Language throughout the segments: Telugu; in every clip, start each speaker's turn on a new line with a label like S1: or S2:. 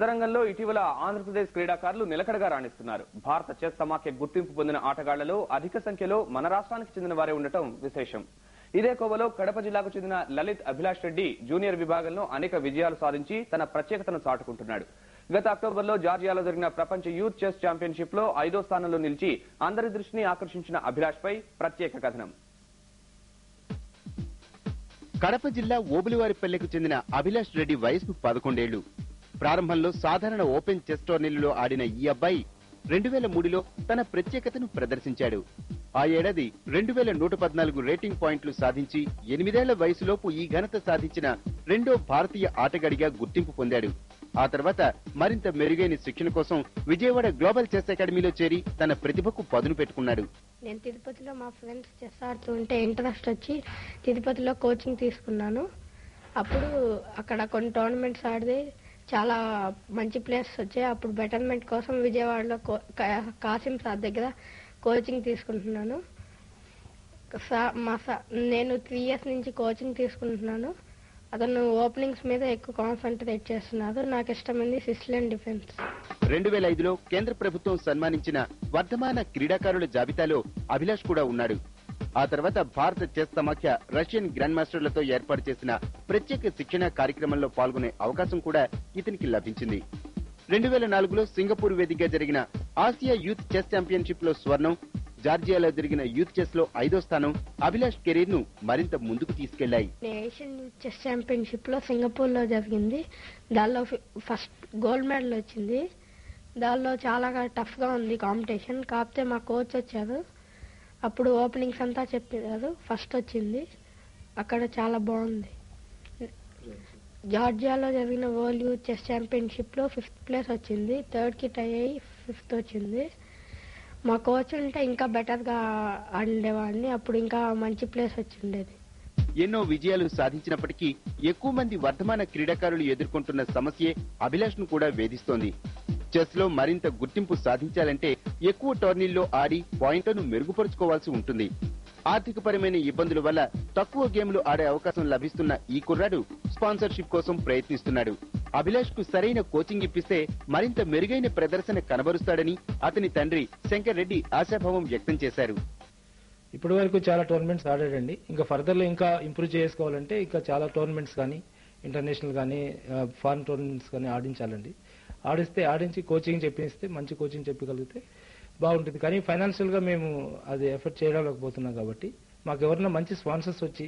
S1: రంగంలో ఇటీవల ఆంధ్రప్రదేశ్ క్రీడాకారులు నిలకడగా రాణిస్తున్నారు. భారత చెస్ సమాఖ్య గుర్తింపు పొందిన ఆటగాళ్లలో అధిక సంఖ్యలో మన రాష్ట్రానికి చెందిన వారే ఉండటం విశేషం. ఇదే కోవలో కడప జిల్లాకు చెందిన లలిత్ అభిలాష్ రెడ్డి జూనియర్ విభాగంలో అనేక విజయాలు సాధించి తన ప్రత్యేకతను చాటుకుంటున్నాడు. గత అక్టోబర్లో జార్జియాలో జరిగిన ప్రపంచ యూత్ చెస్ ఛాంపియన్షిప్ లో 5వ స్థానంలో నిలిచి అందరి దృష్టిని ఆకర్షించిన అభిలాష్ పై ప్రత్యేక కథనం.
S2: కడప జిల్లా ఓబులివారిపల్లెకు చెందిన అభిలాష్ రెడ్డి వయసు 11 ఏళ్లు. ప్రారంభంలో సాధారణ ఓపెన్ చెస్ టోర్నీలలో ఆడిన ఈ అబ్బాయి 2003లో తన ప్రత్యేకతను ప్రదర్శించాడు. ఆ ఏడాది 2114 రేటింగ్ పాయింట్లు సాధించి 8 ఏళ్ల వయసులోపు ఈ ఘనత సాధించిన రెండో భారతీయ ఆటగాడిగా గుర్తింపు పొందాడు. ఆ తర్వాత మరింత మెరుగైన శిక్షణ కోసం విజయవాడ గ్లోబల్ చెస్ అకాడమీలో చేరి తన ప్రతిభకు పదును పెట్టుకున్నాడు.
S3: నేను తిరుపతిలో మా ఫ్రెండ్స్ చెస్ ఆడుతుంటే ఇంట్రెస్ట్ వచ్చి తిరుపతిలో కోచింగ్ తీసుకున్నాను. అప్పుడు అక్కడ కొన్ని టోర్నమెంట్స్ ఆడితే చాలా మంచి ప్లేయర్స్ వచ్చాయి. అప్పుడు బెటర్మెంట్ కోసం విజయవాడలో కాసిం సార్ దగ్గర కోచింగ్ తీసుకుంటున్నాను. నేను 3 years నుంచి కోచింగ్ తీసుకుంటున్నాను. అతను ఓపెనింగ్స్ మీద ఎక్కువ కాన్సన్ట్రేట్ చేస్తున్నారు. నాకు ఇష్టమైంది సిస్లెన్ డిఫెన్స్.
S2: 2005లో కేంద్ర ప్రభుత్వం సన్మానించిన వర్ధమాన క్రీడాకారుల జాబితాలో అభిలాష్ కూడా ఉన్నాడు. ఆ తర్వాత భారత చెస్ సమాఖ్య రష్యన్ గ్రాండ్ మాస్టర్లతో ఏర్పాటు చేసిన ప్రత్యేక శిక్షణ కార్యక్రమంలో పాల్గొనే అవకాశం కూడా ఇతనికి లభించింది. 2004లో సింగపూర్ వేదికగా జరిగిన ఆసియా యూత్ చెస్ ఛాంపియన్షిప్ లో స్వర్ణం, జార్జియాలో జరిగిన యూత్ చెస్ లో 5వ స్థానం అభిలాష్ కెరీర్ ను మరింత ముందుకు తీసుకెళ్లాయి.
S3: ఏషియన్ యూత్ చెస్ ఛాంపియన్షిప్ లో సింగపూర్ లో జరిగింది. దానిలో ఫస్ట్ గోల్డ్ మెడల్ వచ్చింది. దానిలో చాలా టఫ్ గా ఉంది కాంపిటీషన్. కాకపోతే మా కోచ్ వచ్చారు. అప్పుడు ఓపెనింగ్స్ అంతా చెప్పారు. ఫస్ట్ వచ్చింది. అక్కడ చాలా బాగుంది. జార్జియాలో జరిగిన వరల్డ్ యూత్ చెస్ ఛాంపియన్షిప్ లో 5th ప్లేస్ వచ్చింది. 3rd కి టై అయ్యి 5th వచ్చింది. మా కోచ్ ఉంటే ఇంకా బెటర్ గా ఆడేవాడిని. అప్పుడు ఇంకా మంచి ప్లేస్ వచ్చిండేది.
S2: ఎన్నో విజయాలు సాధించినప్పటికీ ఎక్కువ మంది వర్ధమాన క్రీడాకారులు ఎదుర్కొంటున్న సమస్యే అభిలాష్ ను కూడా వేధిస్తోంది. చెస్ లో మరింత గుర్తింపు సాధించాలంటే ఎక్కువ టోర్నీల్లో ఆడి పాయింట్లను మెరుగుపరుచుకోవాల్సి ఉంటుంది. ఆర్థికపరమైన ఇబ్బందుల వల్ల తక్కువ గేమ్లు ఆడే అవకాశం లభిస్తున్న ఈ కుర్రాడు స్పాన్సర్షిప్ కోసం ప్రయత్నిస్తున్నాడు. అభిలాష్ కు సరైన కోచింగ్ ఇప్పిస్తే మరింత మెరుగైన ప్రదర్శన కనబరుస్తాడని అతని తండ్రి శంకర్ రెడ్డి ఆశాభావం వ్యక్తం చేశారు.
S4: ఇప్పటి వరకు చాలా టోర్నమెంట్స్ ఆడాడండి. ఇంకా ఫర్దర్ లో ఇంకా ఇంప్రూవ్ చేసుకోవాలంటే ఇంకా చాలా టోర్నమెంట్స్ కానీ ఇంటర్నేషనల్ కానీ ఫారెన్ టోర్నమెంట్స్ కానీ ఆడించాలండి. ఆడించి కోచింగ్ చెప్పిస్తే మంచి కోచింగ్ చెప్పగలిగితే బాగుంటుంది. కానీ ఫైనాన్షియల్ గా మేము అది ఎఫర్ట్ చేయలేకపోతున్నాం. కాబట్టి మాకు ఎవరైనా మంచి స్పాన్సర్స్ వచ్చి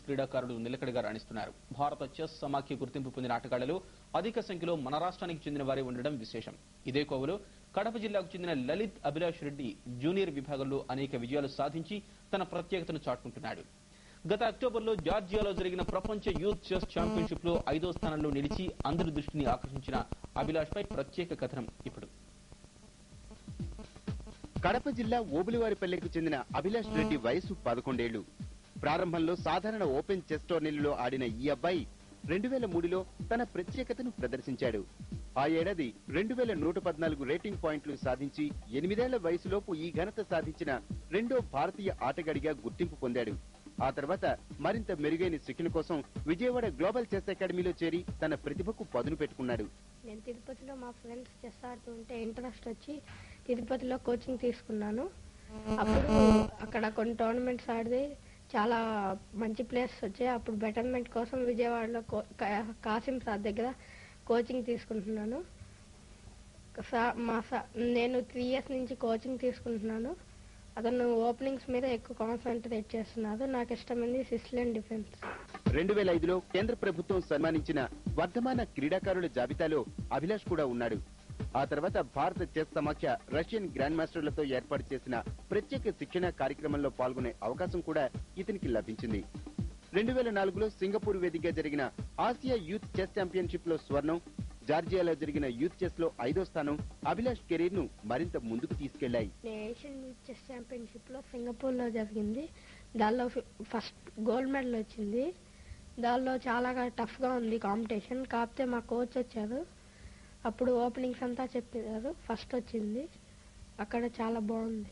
S5: క్రీడాకారులు నిలకడగా రాణిస్తున్నారు. భారత చెస్ సమాఖ్య గుర్తింపు పొందిన ఆటగాళ్లలో అధిక సంఖ్యలో మన రాష్ట్రానికి చెందిన వారే ఉండడం విశేషం. ఇదే కోవలో కడప జిల్లాకు చెందిన లలిత్ అభిలాష్ రెడ్డి జూనియర్ విభాగంలో అనేక విజయాలు సాధించి తన ప్రత్యేకతను చాటుకుంటున్నాడు. గత అక్టోబర్లో జార్జియాలో జరిగిన ప్రపంచ యూత్ చెస్ ఛాంపియన్షిప్ లో 5వ స్థానంలో నిలిచి అందరి దృష్టిని ఆకర్షించిన అభిలాష్ పై ప్రత్యేక కథనం ఇప్పుడు.
S2: కడప జిల్లా ఓబులివారిపల్లెకు చెందిన అభిలాష్ రెడ్డి వయసు 11 ఏళ్లు. ప్రారంభంలో సాధారణ ఓపెన్ చెస్ టోర్నీలలో ఆడిన ఈ అబ్బాయి 2003లో తన ప్రత్యేకతను ప్రదర్శించాడు. ఆ ఏడాది 2114 రేటింగ్ పాయింట్లు సాధించి 8 ఏళ్ల వయసులోపు ఈ ఘనత సాధించిన రెండో భారతీయ ఆటగాడిగా గుర్తింపు పొందాడు. ఆ తర్వాత మరింత మెరుగైన శిక్షణ కోసం విజయవాడ గ్లోబల్ చెస్ అకాడమీలో చేరి తన ప్రతిభకు పదును పెట్టుకున్నాడు.
S3: నేను తిరుపతిలో మా ఫ్రెండ్స్ చెస్ ఆడుతుంటే ఇంట్రెస్ట్ వచ్చి తిరుపతిలో కోచింగ్ తీసుకున్నాను. అప్పుడు అక్కడ కొన్ని టోర్నమెంట్స్ ఆడితే చాలా మంచి ప్లేయర్స్ వచ్చాయి. అప్పుడు బెటర్మెంట్ కోసం విజయవాడలో కాసిం సార్ దగ్గర కోచింగ్ తీసుకుంటున్నాను. నేను 3 years నుంచి కోచింగ్ తీసుకుంటున్నాను. అతను ఓపెనింగ్స్ మీద ఎక్కువ కాన్సన్ట్రేట్ చేస్తున్నారు. నాకు ఇష్టమైంది సిస్లెన్ డిఫెన్స్.
S2: 2005లో కేంద్ర ప్రభుత్వం సన్మానించిన వర్ధమాన క్రీడాకారుల జాబితాలో అభిలాష్ కూడా ఉన్నాడు. ఆ తర్వాత భారత చెస్ సమాఖ్య రష్యన్ గ్రాండ్ మాస్టర్లతో ఏర్పాటు చేసిన ప్రత్యేక శిక్షణ కార్యక్రమంలో పాల్గొనే అవకాశం కూడా ఇతనికి లభించింది. 2004లో సింగపూర్ వేదికగా జరిగిన ఆసియా యూత్ చెస్ ఛాంపియన్షిప్ లో స్వర్ణం, జార్జియాలో జరిగిన యూత్ చెస్ లో 5వ స్థానం అభిలాష్ కెరీర్ ను మరింత ముందుకు తీసుకెళ్లాయి.
S3: ఏషియన్ యూత్ చెస్ ఛాంపియన్షిప్ లో సింగపూర్ లో జరిగింది. దానిలో ఫస్ట్ గోల్డ్ మెడల్ వచ్చింది. దానిలో చాలా టఫ్ గా ఉంది కాంపిటీషన్. కాకపోతే మా కోచ్ వచ్చారు. అప్పుడు ఓపెనింగ్స్ అంతా చెప్పారు. ఫస్ట్ వచ్చింది. అక్కడ చాలా బాగుంది.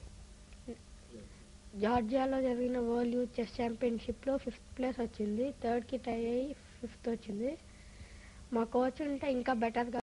S3: జార్జియాలో జరిగిన వరల్డ్ యూత్ చెస్ ఛాంపియన్షిప్ లో 5th ప్లేస్ వచ్చింది. 3rd కి టై అయ్యి 5th వచ్చింది. మా కోచ్ ఉంటే ఇంకా బెటర్గా